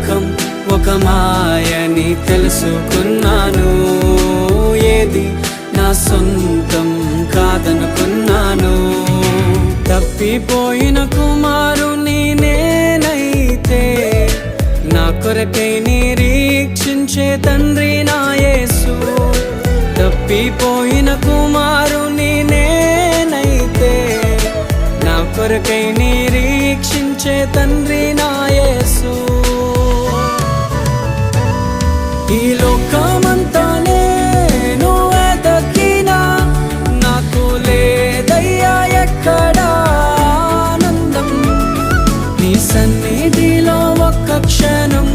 లోకం ఒక మాయని తెలుసుకున్నాను. ఏది నా సొంతం కాదనుకున్నాను. తప్పిపోయిన కుమారుని నేనైతే నా కొరకై నిరీక్షించే తండ్రి నా యేసు. తప్పిపోయిన కుమారుని నేనైతే నా కొరకై నిరీక్షించే తండ్రి నా యేసు. ఈ లోకమంతా నేను వెతకినా నాకు లేదయ్యా ఎక్కడా ఆనందం. నీ సన్నిధిలో ఒక్క క్షణం